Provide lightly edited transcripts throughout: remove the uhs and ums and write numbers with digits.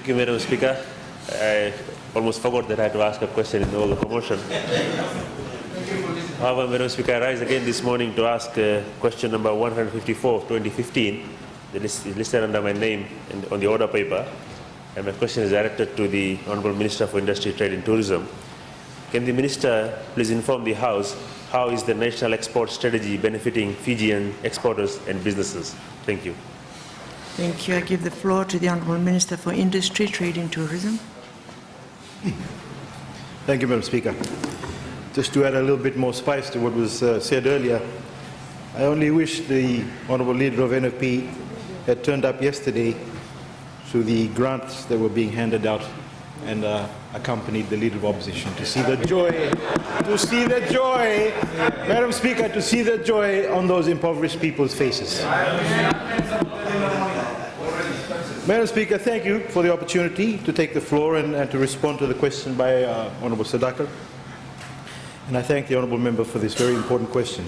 Thank you, Madam Speaker. I almost forgot that I had to ask a question in all the commotion. However, Madam Speaker, I rise again this morning to ask question number 154 of 2015. The list is listed under my name on the order paper, and my question is directed to the Honourable Minister for Industry, Trade and Tourism. Can the Minister please inform the House how is the national export strategy benefiting Fijian exporters and businesses? Thank you. Thank you. I give the floor to the Honourable Minister for Industry, Trade and Tourism. Thank you, Madam Speaker. Just to add a little bit more spice to what was said earlier, I only wish the Honourable Leader of NFP had turned up yesterday to the grants that were being handed out and accompanied the Leader of Opposition to see the joy, Madam Speaker, to see the joy on those impoverished people's faces. Madam Speaker, thank you for the opportunity to take the floor and to respond to the question by Honourable Sadaka. And I thank the Honourable Member for this very important question.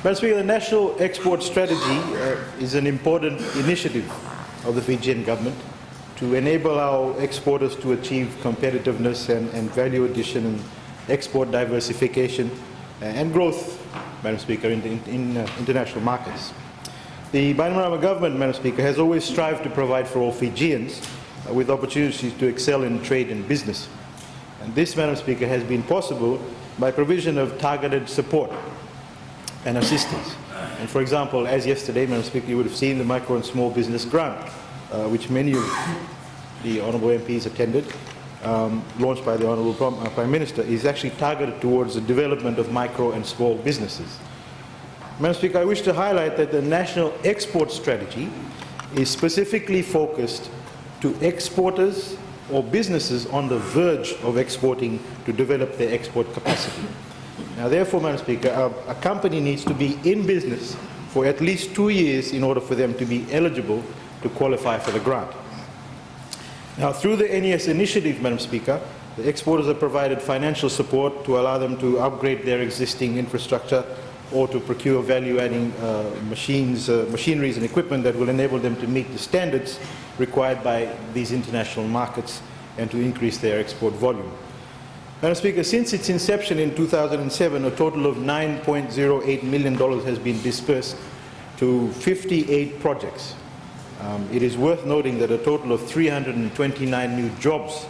Madam Speaker, the National Export Strategy is an important initiative of the Fijian government to enable our exporters to achieve competitiveness and value addition and export diversification and growth, Madam Speaker, in international markets. The Bainimarama government, Madam Speaker, has always strived to provide for all Fijians with opportunities to excel in trade and business. And this, Madam Speaker, has been possible by provision of targeted support and assistance. And for example, as yesterday, Madam Speaker, you would have seen the micro and small business grant, which many of the Honourable MPs attended, launched by the Honourable Prime Minister, is actually targeted towards the development of micro and small businesses. Madam Speaker, I wish to highlight that the National Export Strategy is specifically focused to exporters or businesses on the verge of exporting to develop their export capacity. Now, therefore, Madam Speaker, a company needs to be in business for at least 2 years in order for them to be eligible to qualify for the grant. Now, through the NES initiative, Madam Speaker, the exporters are provided financial support to allow them to upgrade their existing infrastructure or to procure value-adding machineries and equipment that will enable them to meet the standards required by these international markets and to increase their export volume. Madam Speaker, since its inception in 2007, a total of $9.08 million has been dispersed to 58 projects. It is worth noting that a total of 329 new jobs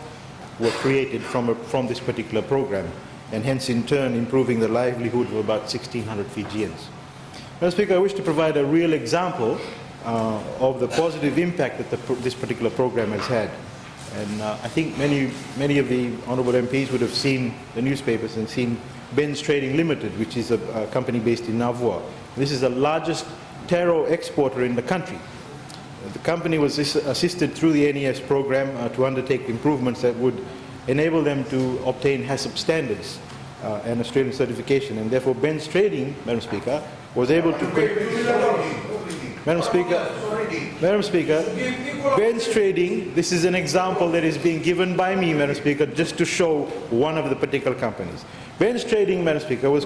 were created from this particular program, and hence in turn improving the livelihood of about 1,600 Fijians. Madam Speaker, I wish to provide a real example of the positive impact that this particular program has had. And I think many of the Honourable MPs would have seen the newspapers and seen Ben's Trading Limited, which is a company based in Navua. This is the largest taro exporter in the country. The company was assisted through the NES program to undertake improvements that would enable them to obtain HACCP standards and Australian certification, and therefore Ben's Trading, Madam Speaker, was able to... Madam Speaker, Ben's Trading, this is an example that is being given by me, Madam Speaker, just to show one of the particular companies. Ben's Trading, Madam Speaker, was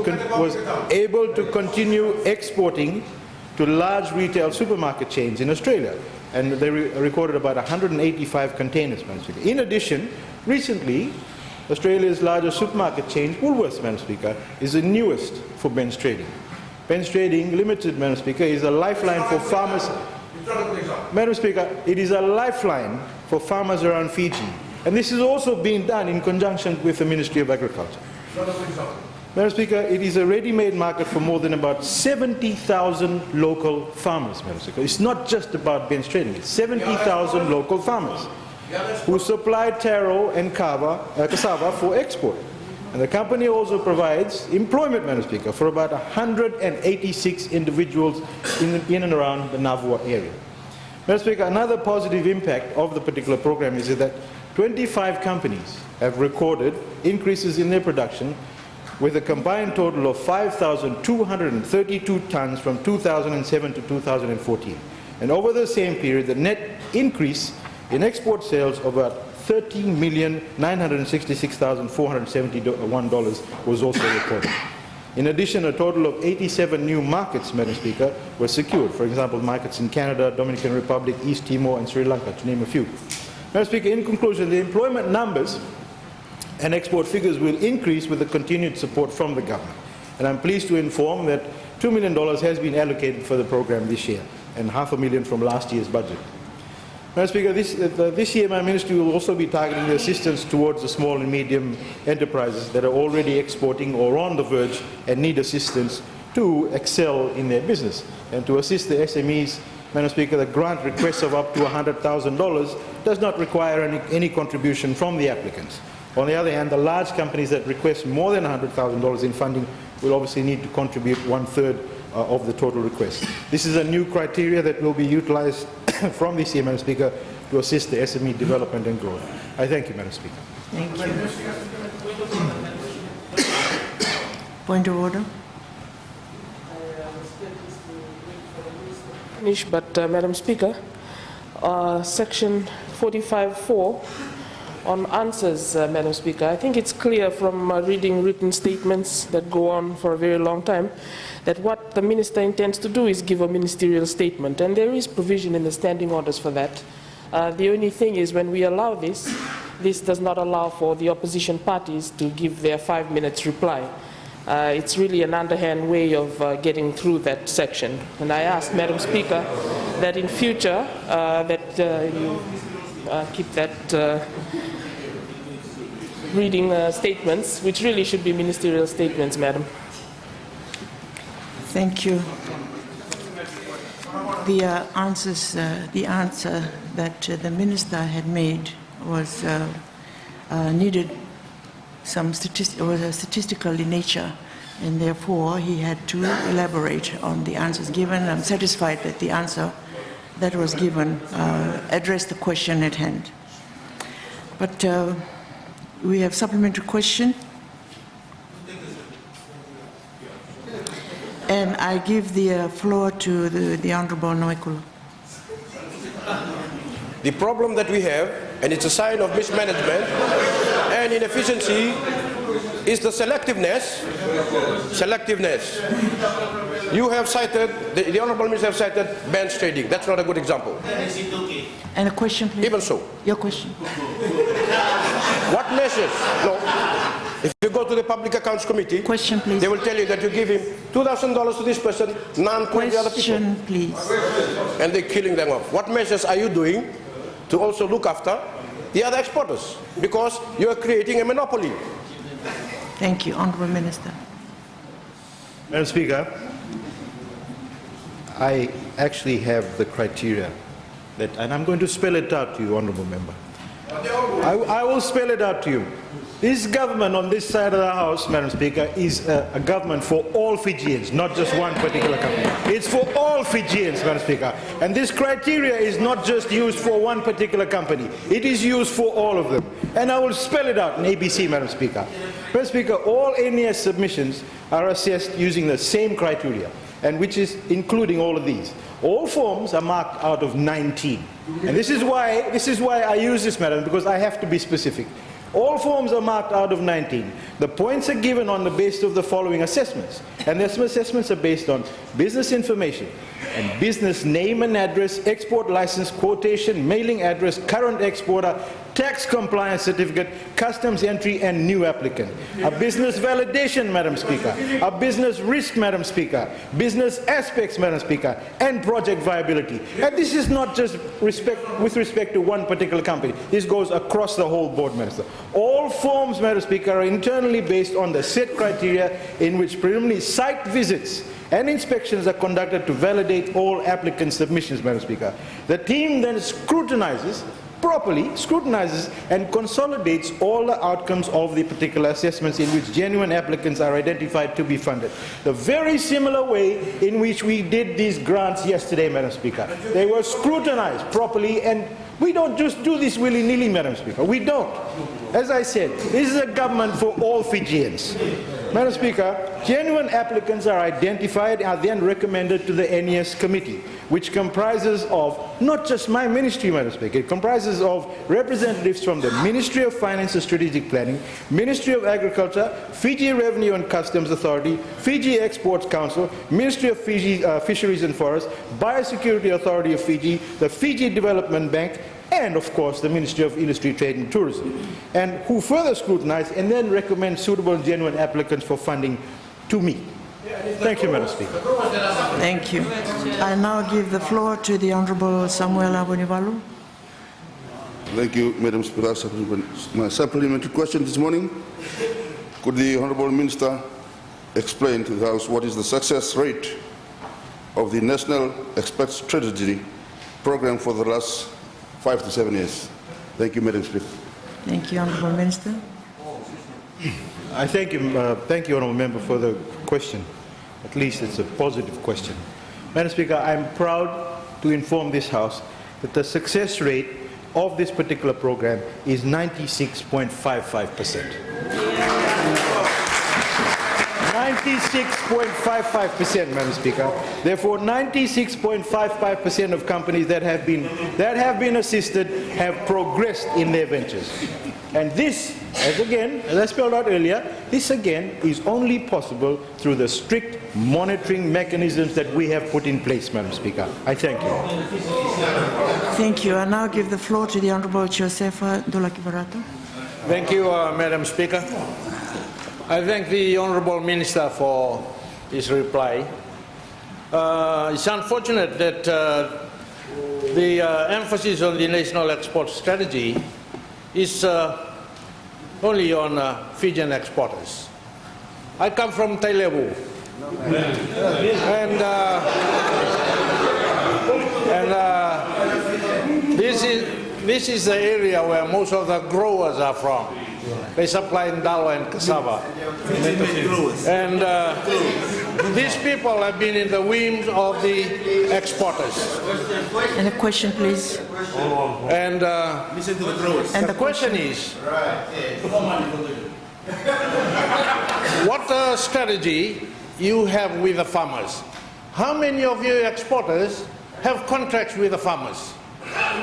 able to continue exporting to large retail supermarket chains in Australia, and they recorded about 185 containers, Madam Speaker. In addition, recently, Australia's largest supermarket chain, Woolworths, Madam Speaker, is the newest for Ben's Trading. Ben's Trading Limited, Madam Speaker, is a lifeline for farmers. Madam Speaker, it is a lifeline for farmers around Fiji, and this is also being done in conjunction with the Ministry of Agriculture. Madam Speaker, it is a ready-made market for more than about 70,000 local farmers, Madam Speaker. It's not just about Ben's Trading, it's 70,000 local farmers who supply taro and cassava for export. And the company also provides employment, Madam Speaker, for about 186 individuals in and around the Navua area. Madam Speaker, another positive impact of the particular program is that 25 companies have recorded increases in their production with a combined total of 5,232 tons from 2007 to 2014. And over the same period, the net increase in export sales of about $13,966,471 was also recorded. In addition, a total of 87 new markets, Madam Speaker, were secured. For example, markets in Canada, Dominican Republic, East Timor, and Sri Lanka, to name a few. Madam Speaker, in conclusion, the employment numbers and export figures will increase with the continued support from the government. And I'm pleased to inform that $2 million has been allocated for the program this year, and $500,000 from last year's budget. Madam Speaker, this year my ministry will also be targeting the assistance towards the small and medium enterprises that are already exporting or on the verge and need assistance to excel in their business. And to assist the SMEs, Madam Speaker, the grant request of up to $100,000 does not require any contribution from the applicants. On the other hand, the large companies that request more than $100,000 in funding will obviously need to contribute 1/3 of the total request. This is a new criteria that will be utilized from this year, Madam Speaker, to assist the SME development and growth. I thank you, Madam Speaker. Thank you. Point of order. But Madam Speaker, Section 45(4) on answers, Madam Speaker, I think it's clear from reading written statements that go on for a very long time that what the Minister intends to do is give a ministerial statement, and there is provision in the standing orders for that. The only thing is when we allow this, this does not allow for the opposition parties to give their 5 minutes reply. It's really an underhand way of getting through that section. And I ask, Madam Speaker, that in future you keep that reading statements, which really should be ministerial statements, Madam. Thank you. The answer that the Minister had made was needed some statistical in nature, and therefore he had to elaborate on the answers given. I'm satisfied that the answer that was given addressed the question at hand. But we have supplementary question. And I give the floor to the Honourable Noikulu. The problem that we have, and it's a sign of mismanagement and inefficiency, is the selectiveness. You have cited, the Honourable Minister have cited bench trading. That's not a good example. And a question, please. Even so. Your question. What measures? No. If you go to the Public Accounts Committee, question, please. They will tell you that you give him $2,000 to this person, none to the other people. Question, please. And they're killing them off. What measures are you doing to also look after the other exporters? Because you are creating a monopoly. Thank you, Honourable Minister. Madam Speaker, I actually have the criteria that, and I'm going to spell it out to you, Honourable Member. I will spell it out to you. This government on this side of the House, Madam Speaker, is a government for all Fijians, not just one particular company. It's for all Fijians, Madam Speaker. And this criteria is not just used for one particular company. It is used for all of them. And I will spell it out in ABC, Madam Speaker. Madam Speaker, all NES submissions are assessed using the same criteria, and which is including all of these. All forms are marked out of 19. And this is why I use this, Madam, because I have to be specific. All forms are marked out of 19. The points are given on the basis of the following assessments. And the assessments are based on business information and business name and address, export license, quotation, mailing address, current exporter, tax compliance certificate, customs entry, and new applicant. A business validation, Madam Speaker. A business risk, Madam Speaker. Business aspects, Madam Speaker. And project viability. And this is not just with respect to one particular company. This goes across the whole board, Minister. All forms, Madam Speaker, are internally based on the set criteria in which preliminary site visits and inspections are conducted to validate all applicant submissions, Madam Speaker. The team then properly scrutinizes and consolidates all the outcomes of the particular assessments in which genuine applicants are identified to be funded. The very similar way in which we did these grants yesterday, Madam Speaker. They were scrutinized properly, and we don't just do this willy-nilly, Madam Speaker. We don't. As I said, this is a government for all Fijians. Madam Speaker, genuine applicants are identified and are then recommended to the NES committee, which comprises of not just my ministry, Madam Speaker. It comprises of representatives from the Ministry of Finance and Strategic Planning, Ministry of Agriculture, Fiji Revenue and Customs Authority, Fiji Exports Council, Ministry of Fiji Fisheries and Forests, Biosecurity Authority of Fiji, the Fiji Development Bank, and of course the Ministry of Industry, Trade and Tourism, and who further scrutinize and then recommend suitable and genuine applicants for funding to me. Thank you, Madam Speaker. Thank you. I now give the floor to the Honourable Samuel Abonivalu. Thank you, Madam Speaker. My supplementary question this morning. Could the Honourable Minister explain to the House what is the success rate of the National Expert Strategy program for the last 5 to 7 years? Thank you, Madam Speaker. Thank you, Honourable Minister. I thank you, Honourable Member, for the question. At least it's a positive question. Madam Speaker, I'm proud to inform this House that the success rate of this particular program is 96.55%. 96.55%, Madam Speaker. Therefore, 96.55% of companies that have been assisted have progressed in their ventures. And this, as I spelled out earlier, this again is only possible through the strict monitoring mechanisms that we have put in place, Madam Speaker. I thank you. Thank you. I now give the floor to the Honourable Josefa Dulaki-Barato. Thank you, Madam Speaker. I thank the Honourable Minister for his reply. It's unfortunate that the emphasis on the National Export Strategy is only on Fijian exporters. I come from Tailevu, and this is the area where most of the growers are from. They supply ndalo and cassava. And these people have been in the whims of the exporters. And a question, please. And the question is, what strategy you have with the farmers? How many of your exporters have contracts with the farmers?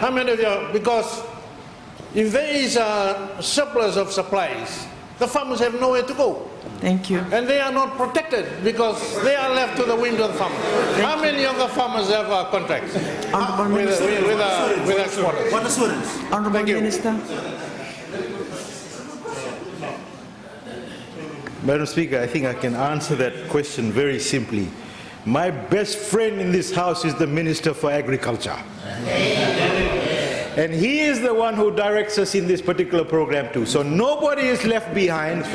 How many of you? Because if there is a surplus of supplies, the farmers have nowhere to go. Thank you. And they are not protected because they are left to the whim of the farmers. How many of the farmers have contracts with exporters? What assurance? Honourable Minister. Madam Speaker, I think I can answer that question very simply. My best friend in this House is the Minister for Agriculture. And he is the one who directs us in this particular program too. So nobody is left behind.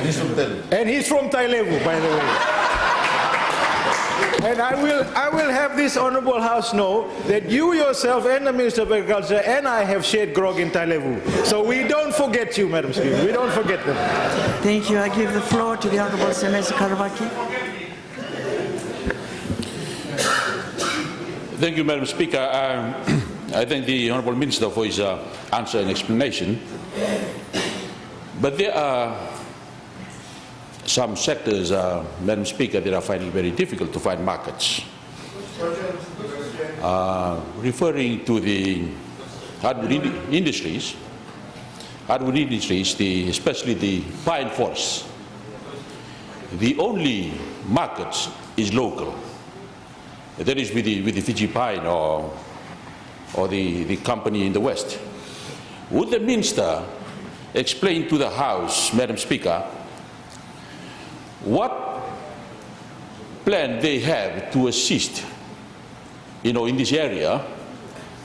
And he's from Tailevu, by the way. And I will have this Honourable House know that you yourself and the Minister of Agriculture and I have shared grog in Tailevu. So we don't forget you, Madam Speaker. We don't forget them. Thank you. I give the floor to the Honourable Semesi Karavaki. Thank you, Madam Speaker. I thank the Honourable Minister for his answer and explanation. But there are some sectors, Madam Speaker, that are finding it very difficult to find markets. Referring to the hardwood industries, especially the pine forests, the only market is local. That is with the Fiji pine or the company in the West. Would the Minister explain to the House, Madam Speaker, what plan they have to assist, in this area,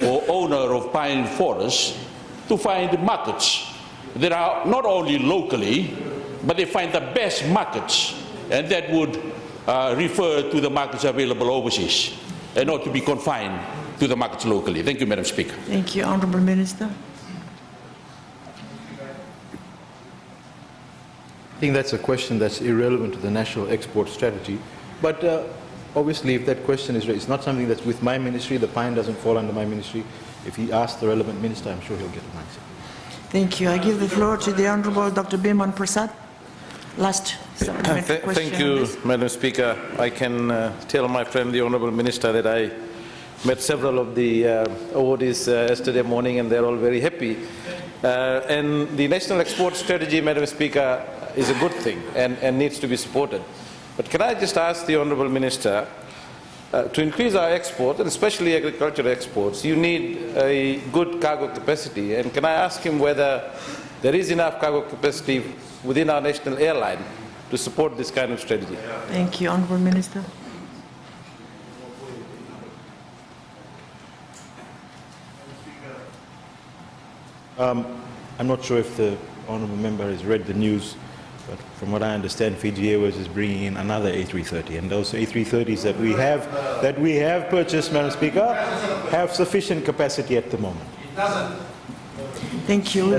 or owner of pine forests, to find markets that are not only locally, but they find the best markets, and that would refer to the markets available overseas, and not to be confined to the markets locally. Thank you, Madam Speaker. Thank you, Honourable Minister. I think that's a question that's irrelevant to the national export strategy. But obviously, if that question is raised, it's not something that's with my ministry. The pine doesn't fall under my ministry. If he asks the relevant minister, I'm sure he'll get an answer. Thank you. I give the floor to the Honourable Dr. Biman Prasad. Last supplementary question. Thank you, Madam Speaker. I can tell my friend, the Honourable Minister, that I met several of the awardees yesterday morning, and they're all very happy. And the National Export Strategy, Madam Speaker, is a good thing and needs to be supported. But can I just ask the Honourable Minister, To increase our export, and especially agricultural exports, you need a good cargo capacity. And can I ask him whether there is enough cargo capacity within our national airline to support this kind of strategy? Thank you. Honourable Minister. I'm not sure if the honourable member has read the news, but from what I understand, Fiji Airways is bringing in another A330, and those A330s that we have purchased, Madam Speaker, have sufficient capacity at the moment. Thank you.